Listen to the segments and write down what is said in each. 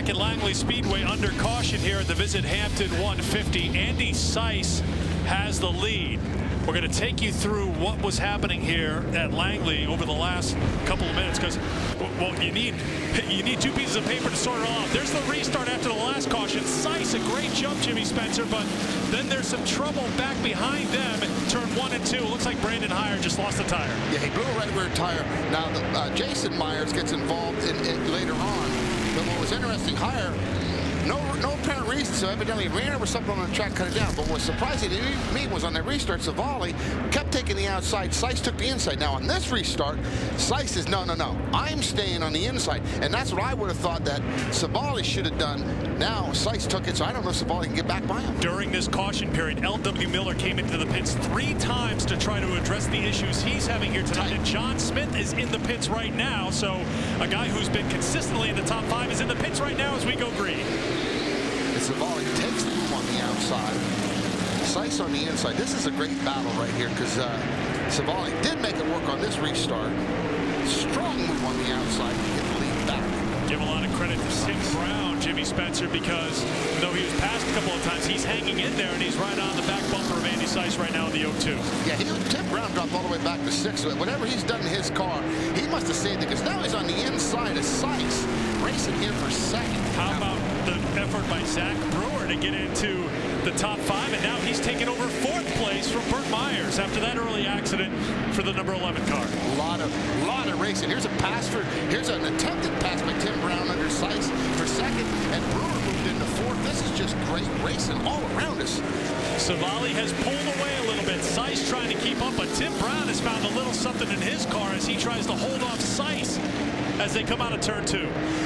back at Langley Speedway under caution here at the Visit Hampton 150. Andy Seiss has the lead. We're going to take you through what was happening here at Langley over the last couple of minutes, because, well, you need two pieces of paper to sort it all out. There's the restart after the last caution. Seiss, a great jump, Jimmy Spencer, but then there's some trouble back behind them in turn 1 and 2. It looks like Brandon Heyer just lost a tire. Yeah, he blew a right rear tire. Now, Jason Myers gets involved in later on. But what was interesting, Heyer, no apparent reason, so evidently ran over something on the track, cut it down. But what's surprising to me was on the restart, Savali kept taking the outside. Seiss took the inside. Now on this restart, Seiss says, no, I'm staying on the inside. And that's what I would have thought that Savali should have done. Now Seiss took it, so I don't know if Savali can get back by him. During this caution period, L.W. Miller came into the pits 3 times to try to address the issues he's having here tonight. And John Smith is in the pits right now. So a guy who's been consistently in the top 5 is in the pits right now as we go green. Savali takes the move on the outside. Seiss on the inside. This is a great battle right here, because Savali did make it work on this restart. Strong move on the outside to get the lead back. Give a lot of credit to Tim Brown, Jimmy Spencer, because though he was passed a couple of times, he's hanging in there, and he's right on the back bumper of Andy Seiss right now in the 0-2. Yeah, Tim Brown dropped all the way back to 6. So whatever he's done in his car, he must have saved it, because now he's on the inside of Seiss, racing here for second. How about the effort by Zach Brewer to get into the top 5, and now he's taken over 4th place from Burt Myers after that early accident for the number 11 car. A lot of racing. Here's an attempted pass by Tim Brown under Seiss for second, and Brewer moved into 4th. This is just great racing all around us. Savali has pulled away a little bit. Seiss trying to keep up, but Tim Brown has found a little something in his car as he tries to hold off Seiss as they come out of turn 2.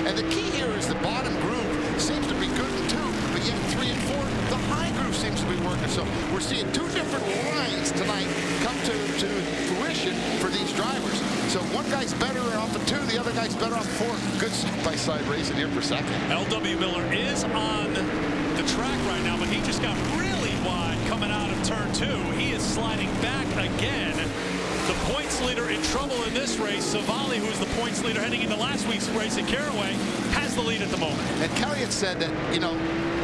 And the key here is the bottom groove seems to be good in 2, but yet 3 and 4, the high groove seems to be working. So we're seeing 2 different lines tonight come to fruition for these drivers. So one guy's better off of 2, the other guy's better off of 4. Good side-by-side racing here for second. L.W. Miller is on the track right now, but he just got really wide coming out of turn 2. He is sliding back again. The points leader in trouble in this race, Savali, who is the points leader heading into last week's race at Caraway, has the lead at the moment. And Kelly had said that,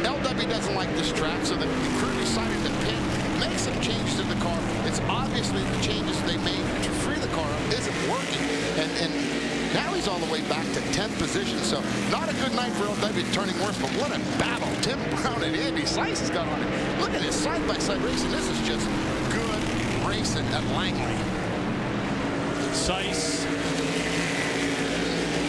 LW doesn't like this track, so the crew decided to pit, make some changes to the car. It's obviously the changes they made to free the car up isn't working. And now he's all the way back to 10th position, so not a good night for LW, turning worse, but what a battle Tim Brown and Andy Seiss has got on it. Look at this side-by-side racing. This is just good racing at Langley. Seiss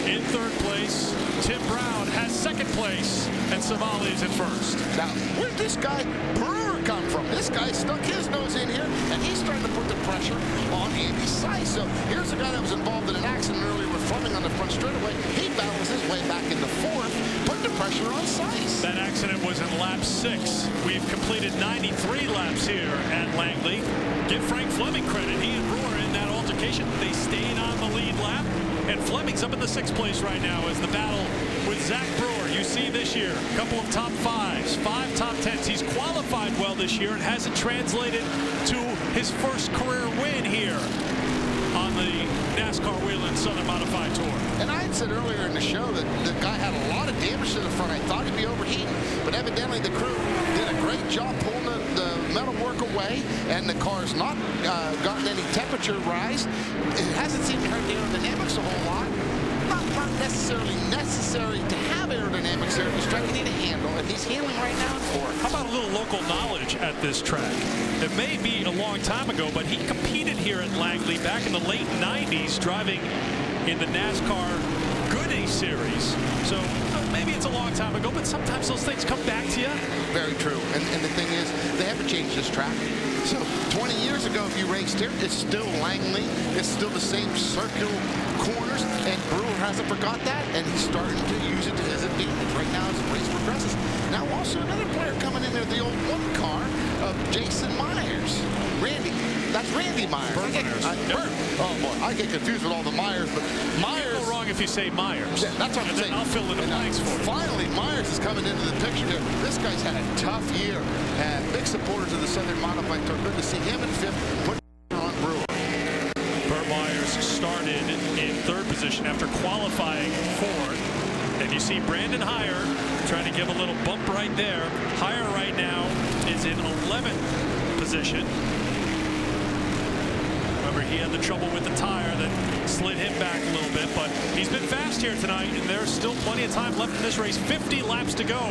in 3rd place. Tim Brown has 2nd place, and Savali is in 1st. Now, where did this guy Brewer come from? This guy stuck his nose in here, and he's trying to put the pressure on Andy Seiss. So here's a guy that was involved in an accident earlier with Fleming on the front straightaway. He battles his way back into 4th, put the pressure on Seiss. That accident was in lap 6. We've completed 93 laps here at Langley. Give Frank Fleming credit. He and Brewer in that altercation, they stayed on the lead lap. And Fleming's up in the 6th place right now as the battle with Zach Brewer. You see this year, a couple of top 5s, 5 top 10s. He's qualified well this year and hasn't translated to his first career win here on the NASCAR Whelen Southern Modified Tour. And I had said earlier in the show that the guy had a lot of damage to the front. I thought he'd be overheating, but evidently the crew did a great job pulling the metal work away, and the car's not gotten any temperature rise. It hasn't seemed to hurt the aerodynamics a whole lot. Not necessarily necessary to have aerodynamics here. He's trying to need a handle, and he's handling right now in 4th. How about a little local knowledge at this track? It may be a long time ago, but he competed here at Langley back in the late 90s, driving in the NASCAR Goodie Series. So maybe it's a long time ago, but sometimes those things come back to you. Very true. And the thing is, they haven't changed this track. So 20 years ago, if you raced here, it's still Langley. It's still the same circular corners, and Brewer hasn't forgot that, and he's starting to use it to his advantage right now as the race progresses. Now also another player coming in there, the old 1 car of Jason Myers. That's Randy Myers. Burt Myers. Oh boy, I get confused with all the Myers, but Myers. You can't go wrong if you say Myers. Yeah, that's what I'm saying. I'll fill in the blanks for you. Finally, Myers is coming into the picture here. This guy's had a tough year, and big supporters of the Southern Modified Tour. Good to see him in 5th. Put on Brewer. Burt Myers started in 3rd position after qualifying 4th. And And you see Brandon Heyer trying to give a little bump right there. Heyer right now is in 11th position. Remember, he had the trouble with the tire that slid him back a little bit, but he's been fast here tonight, and there's still plenty of time left in this race. 50 laps to go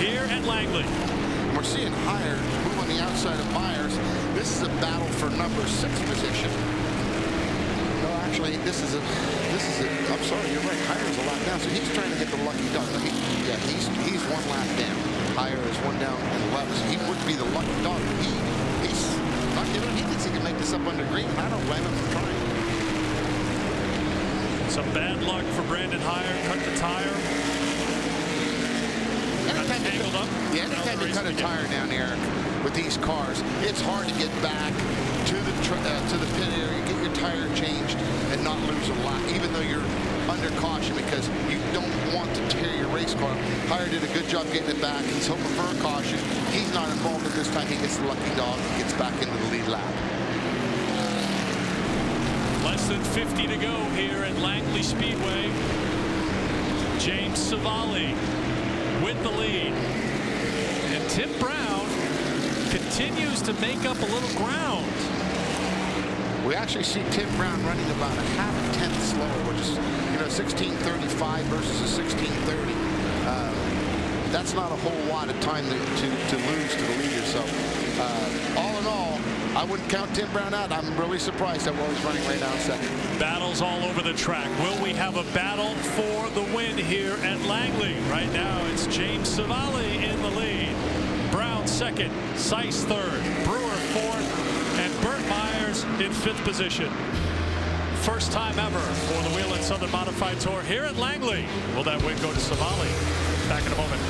here at Langley. We're seeing Heyer move on the outside of Myers. This is a battle for number 6 position. No, actually, this is a. I'm sorry, you're right. Heyer's a lap down, so he's trying to get the lucky dog. He's 1 lap down. Heyer is 1 down and 11. So he would be the lucky dog. He's not giving. He thinks he can make this up under green, and I don't blame him for trying. Some bad luck for Brandon Heyer. Cut the tire. Anytime you cut a tire down, Eric, with these cars, it's hard to get back to the pit area, get your tire changed, and not lose a lot, even though you're under caution, because you don't want to tear your race car. Heyer did a good job getting it back. He's hoping for a caution. He's not involved at this time. He gets the lucky dog and gets back into the lead lap. Less than 50 to go here at Langley Speedway. James Savali with the lead. And Tim Brown continues to make up a little ground. We actually see Tim Brown running about a half a tenth slower, which is, 16:35 versus a 16:30. That's not a whole lot of time to lose to the leader. So all in all, I wouldn't count Tim Brown out. I'm really surprised at what he's running right now in second. Battles all over the track. Will we have a battle for the win here at Langley? Right now, it's James Savali in the lead. Brown second, Seiss third, Brewer fourth, and Burt Myers in 5th position. First time ever for the Whelen Southern Modified Tour here at Langley. Will that win go to Savali? Back in a moment.